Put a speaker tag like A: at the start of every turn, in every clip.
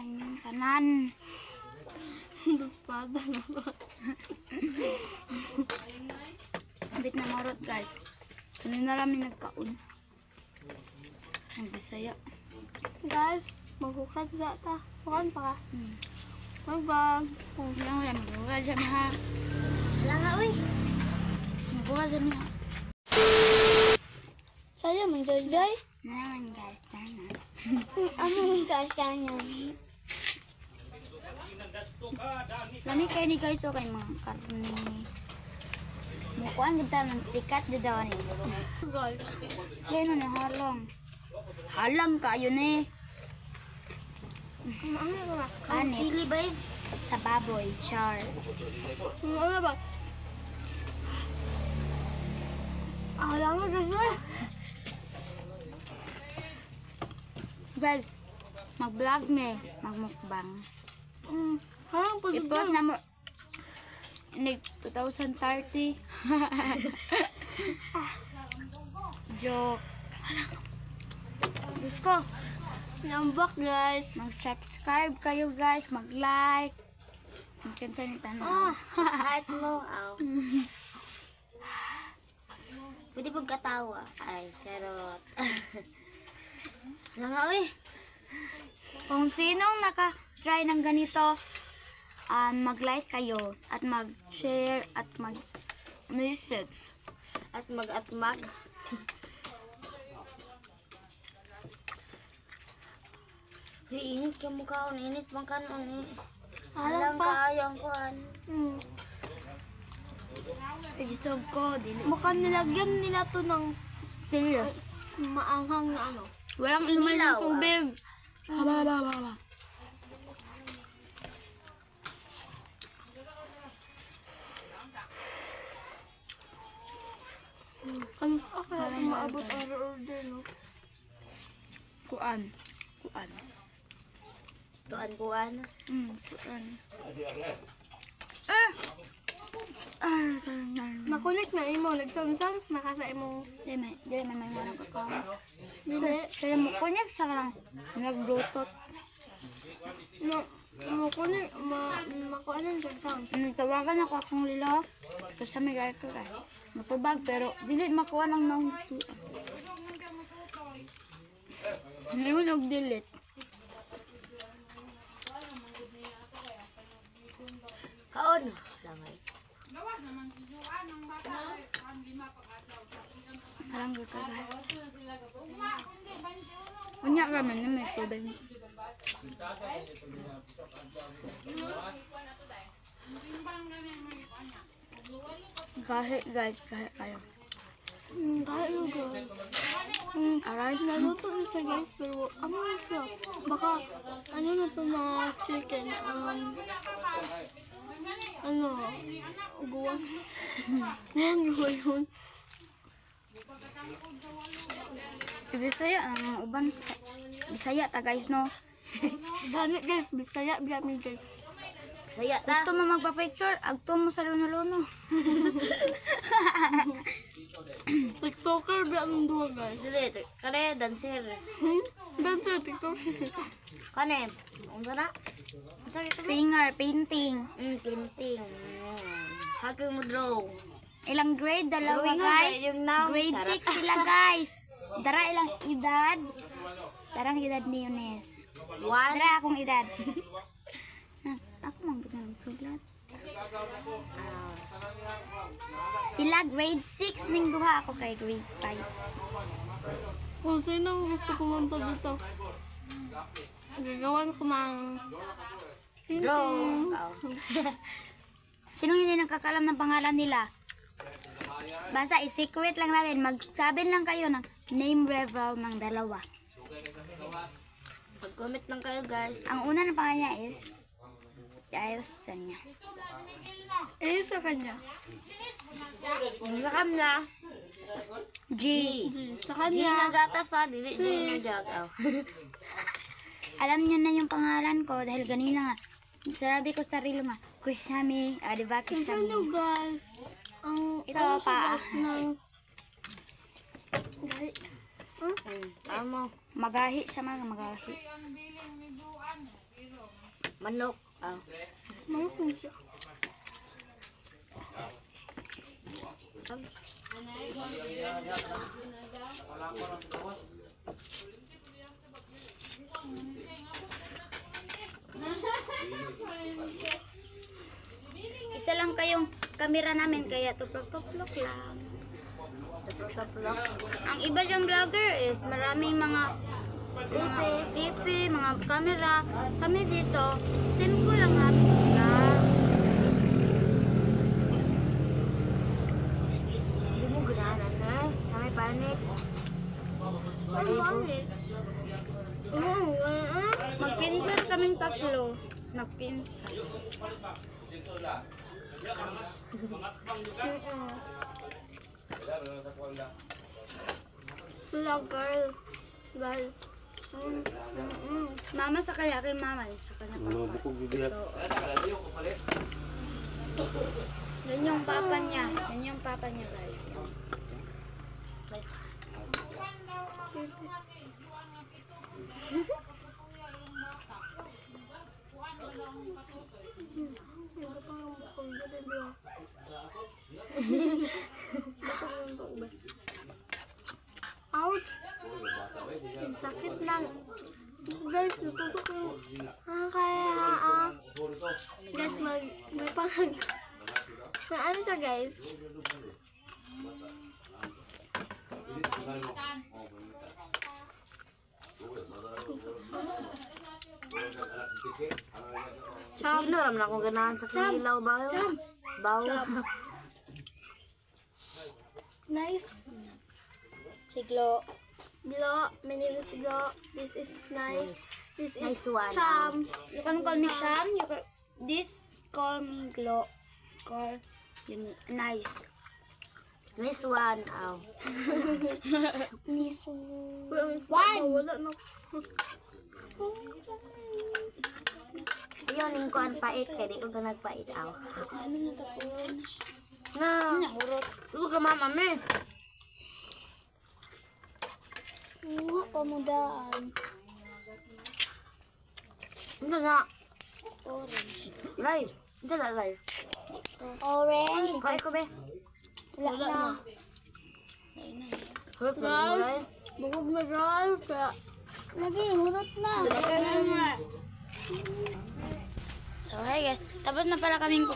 A: inyong tanan.
B: Espada na ba?
A: Bit na marot guys. Kanina rami nagkaon. Ang Bisaya.
B: Guys, maghukat sa ta. Hukan pa ka. Bye-bye.
A: Yang magbuka sa mga.
B: Wala nga, uy.
A: Magbuka sa mga.
B: Sa'yo, man, Joy.
A: Naman guys. Tanan.
B: Ano yung kasya
A: Lami kayo ni guys o kay mga karne. Mukuan kita ng sikat di daw ni.
B: Guys.
A: Yan na halang. Halang kayo ni.
B: Ano ba?
A: Kanit.
B: Sili ba yun?
A: Sa baboy, char.
B: Ano ba? Alam mo guys.
A: Well, mag-vlog me, magmukbang.
B: Parang po
A: Ipot na mo. 2030. Joke. Diyos ko.
B: Nambak guys.
A: Mag-subscribe kayo guys. Mag-like. Magkansa ni tanong.
B: Heart mo. Ow. Pwede pagkatawa. Ay, karot. Langawi.
A: Kung sinong naka-try ng ganito, mag-like kayo at mag-share at mag-message.
B: At mag-atmag. Hey, init ka mo kaon. Init bang kanon eh. Alam pa. Ayang kuhan.
A: Igisog ko.
B: Mukhang nilagyan nila to ng
A: Sila.
B: maanghang na ano.
A: Walang inuman ng tubig. Haba.
B: Ano kaya maabot ang order no?
A: Kuan.
B: Tuan-kuan.
A: Kuan.
B: Nakulik na imo. Nagsansans na ka sa imong.
A: Dili man may mga kakao.
B: Dili.
A: Pero mo kunyag sa lang. Nag-bluetooth.
B: Makulik. Makuanan ka sounds.
A: Tawagan ako akong lilo. Kasi may gaya ko kay. Matubag pero dili makuha lang ng hindi mo nag-delete.
B: Kaon. Langay.
A: Alam ko ka ba? Unya ka man na may tubig. Kahit guys, kahit kayo.
B: Kahit mo guys.
A: Alright.
B: Naluto na siya guys, pero ano na siya? Baka, ano na to na chicken, uguan. Uguan yun.
A: Bisaya ang uban. Bisaya ta guys no.
B: Ganit guys, Bisaya, biyamin guys.
A: Bisaya ta. Gusto mo magpa-picture? Agto mo sa luno-luno.
B: TikToker, biyamin duwa guys.
C: Dili, kane dancer.
B: Dancer, TikToker.
C: Kane, unsa na?
A: Singer, painting.
C: Painting. Happy mo draw.
A: Ilang grade? Dalawa
C: Drawing nga,
A: guys.
C: yung now.
A: Grade 6 sila guys. Dara ilang edad? Darang edad ni Yunes.
C: One.
A: Dara akong edad. Ako mang binang sulat. Sila grade 6 ning duha, ako kay grade 5.
B: Kung sino gusto pumunta dito, gagawan ko ng
C: Draw.
A: Sino hindi nakakalam ng pangalan nila? Basta i-secret lang namin. Magsabi lang kayo ng name reveal ng dalawa.
C: Mag-comment lang kayo guys.
A: Ang una na pangalan niya is ayos sa niya.
B: sa kanya.
C: Nakam na.
A: G.
B: Sa
C: Di
B: kanya.
C: nagatas ha, dili di jagaw.
A: Alam niyo na yung pangalan ko dahil ganina nga. Sarabi ko sa rilo nga. Krishami. Diba Krishami?
B: Ito guys. Ang
A: Ito
B: ano siya,
A: pa.
B: guys, ng
C: Tama.
A: Magahi siya mga magahi.
C: Manok. Aw.
B: Manok na siya.
A: Isa lang kayong kamera namin kaya tuplok-tuplok lang.
C: Taplok.
A: Ang iba diyang vlogger is maraming mga CP, mga camera. Kami dito, simple lang namin vlog.
C: Hindi mo ganahan na. Kami panik.
B: Ay, bakit?
A: Magpinsan kaming tatlo. Magpinsan.
B: Sila girl. Girl.
A: Mama sa kanya, akin mama. Sa kanya papa. So, yan yung papa niya. Yan yung papa niya, guys.
B: Ouch! Ang sakit lang. Guys, natusok yung... Guys, may pangag... Na ano siya, guys?
C: Kilo ram na akong ganahan sa kilaw ba? Baw.
B: Nice.
A: Siglo.
B: Glo, my name is Glo. This is nice. This is
C: Nice one.
B: Cham.
A: You can call me Sham. You can, this call me Glo. Call you nice.
C: Nice one. Aw.
B: Nice
A: One.
B: Wala na.
C: Ayun, yung kuan pait. Kaya di ko ganagpait. Aw.
A: Ano na to po?
C: Na.
A: Nahurot.
C: Sugo ka mama me.
B: Nga, pamudaan.
C: Ito na.
A: Orange.
C: Ray. Ito na, Ray.
A: Orange.
C: Kaya ko be.
B: Wala na.
C: Hurot na mo, Ray.
B: Bugog na guys. Kaya,
A: Lagi, hurot na. So, hi guys. Tapos na pala kaming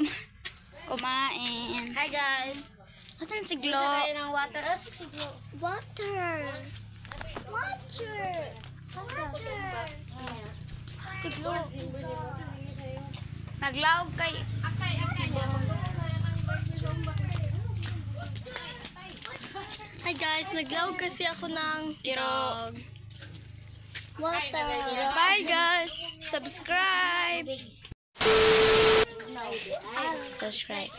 A: kumain.
C: Hi guys.
A: Asan si Glo?
C: Ng water.
B: water. Water. Water.
A: Siglo. Naglaog kay...
B: Hi guys, naglawag kasi ako ng
A: Irog.
B: water.
A: Bye guys! Subscribe! Subscribe.